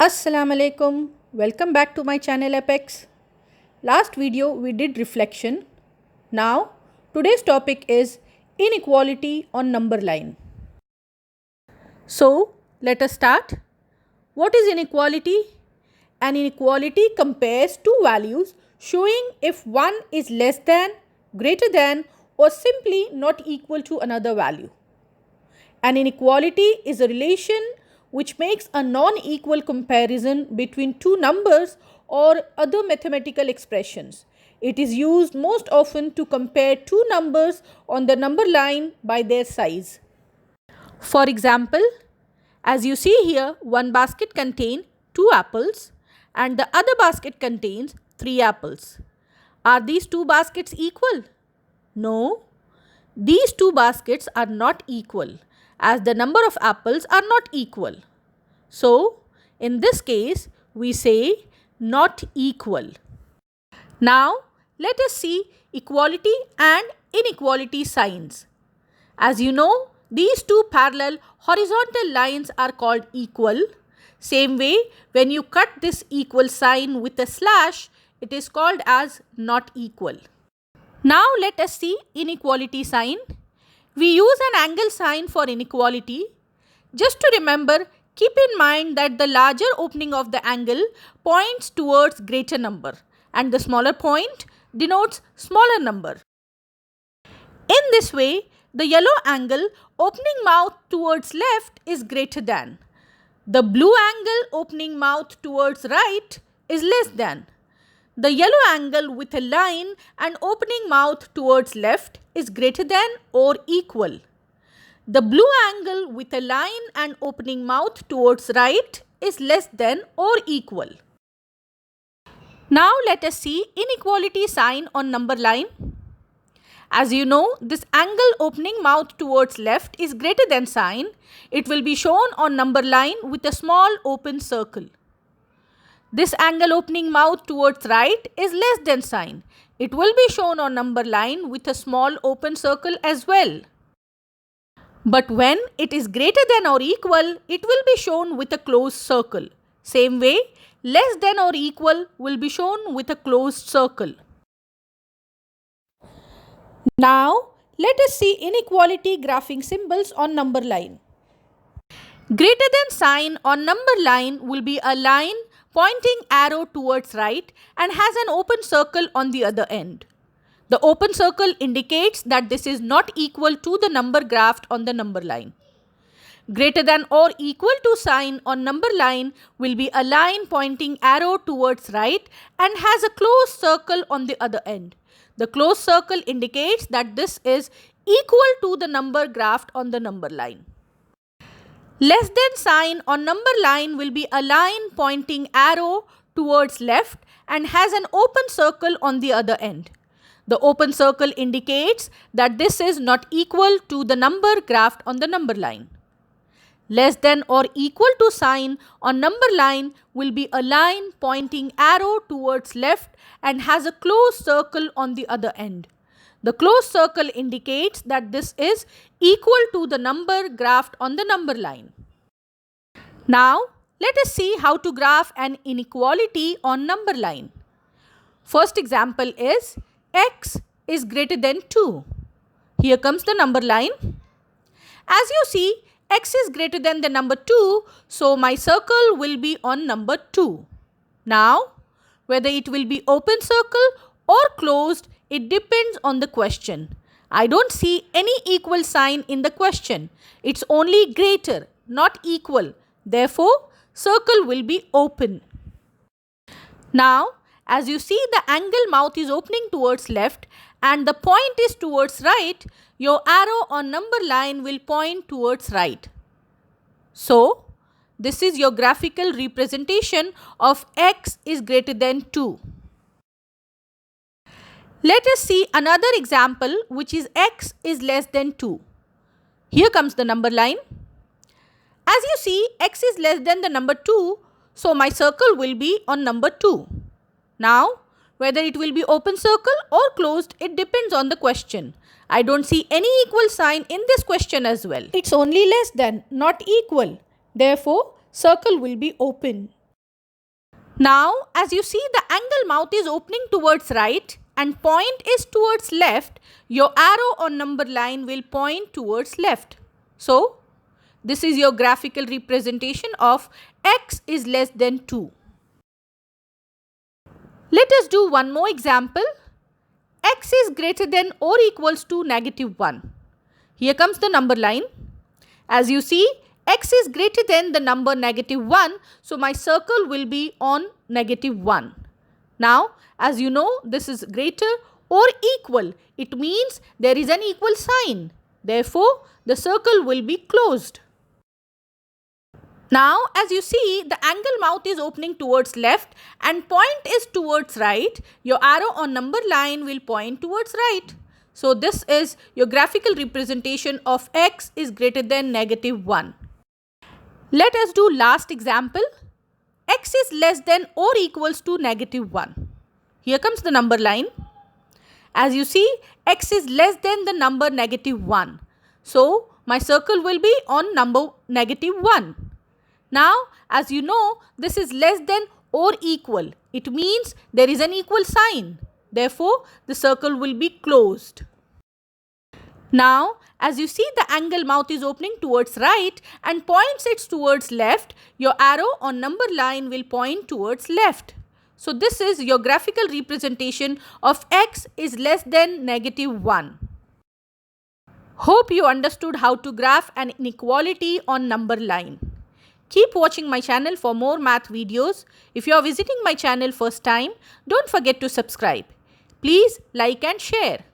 Assalamu alaikum. Welcome back to my channel Apex. Last video we did reflection. Now today's topic is inequality on number line. So let us start. What is inequality? An inequality compares two values showing if one is less than, greater than, or simply not equal to another value. An inequality is a relation which makes a non-equal comparison between two numbers or other mathematical expressions. It is used most often to compare two numbers on the number line by their size. For example, as you see here, one basket contains 2 apples and the other basket contains 3 apples. Are these two baskets equal? No, these two baskets are not equal, as the number of apples are not equal. So, in this case, we say not equal. Now, let us see equality and inequality signs. As you know, these two parallel horizontal lines are called equal. Same way, when you cut this equal sign with a slash, it is called as not equal. Now, let us see inequality sign. We use an angle sign for inequality. Just to remember, keep in mind that the larger opening of the angle points towards greater number and the smaller point denotes smaller number. In this way, the yellow angle opening mouth towards left is greater than. The blue angle opening mouth towards right is less than. The yellow angle with a line and opening mouth towards left is greater than or equal. The blue angle with a line and opening mouth towards right is less than or equal. Now let us see inequality sign on number line. As you know, this angle opening mouth towards left is greater than sign. It will be shown on number line with a small open circle. This angle opening mouth towards right is less than sign. It will be shown on number line with a small open circle as well. But when it is greater than or equal, it will be shown with a closed circle. Same way, less than or equal will be shown with a closed circle. Now, let us see inequality graphing symbols on number line. Greater than sign on number line will be a line pointing arrow towards right and has an open circle on the other end. The open circle indicates that this is not equal to the number graphed on the number line. Greater than or equal to sign on number line will be a line pointing arrow towards right and has a closed circle on the other end. The closed circle indicates that this is equal to the number graphed on the number line. Less than sign on number line will be a line pointing arrow towards left and has an open circle on the other end. The open circle indicates that this is not equal to the number graphed on the number line. Less than or equal to sign on number line will be a line pointing arrow towards left and has a closed circle on the other end. The closed circle indicates that this is equal to the number graphed on the number line. Now, let us see how to graph an inequality on number line. First example is x is greater than 2. Here comes the number line. As you see, x is greater than the number 2, so my circle will be on number 2. Now, whether it will be open circle or closed, it depends on the question. I don't see any equal sign in the question. It's only greater, not equal. Therefore, circle will be open. Now, as you see, the angle mouth is opening towards left and the point is towards right, your arrow on number line will point towards right. So, this is your graphical representation of x is greater than 2. Let us see another example, which is x is less than 2. Here comes the number line. As you see, x is less than the number 2, so my circle will be on number 2. Now, whether it will be open circle or closed, it depends on the question. I don't see any equal sign in this question as well. It's only less than, not equal. Therefore, circle will be open. Now, as you see, the angle mouth is opening towards right and point is towards left. Your arrow on number line will point towards left. So, this is your graphical representation of x is less than 2. Let us do one more example. X is greater than or equals to -1. Here comes the number line. As you see, x is greater than the number -1, so my circle will be on -1. Now, as you know, this is greater or equal. It means there is an equal sign. Therefore, the circle will be closed. Now, as you see, the angle mouth is opening towards left and point is towards right. Your arrow on number line will point towards right. So, this is your graphical representation of x is greater than -1. Let us do last example. X is less than or equals to -1. Here comes the number line. As you see, x is less than the number -1. So, my circle will be on number -1. Now, as you know, this is less than or equal. It means there is an equal sign. Therefore, the circle will be closed. Now, as you see, the angle mouth is opening towards right and points it towards left. Your arrow on number line will point towards left. So, this is your graphical representation of x is less than -1. Hope you understood how to graph an inequality on number line. Keep watching my channel for more math videos. If you are visiting my channel first time, don't forget to subscribe. Please like and share.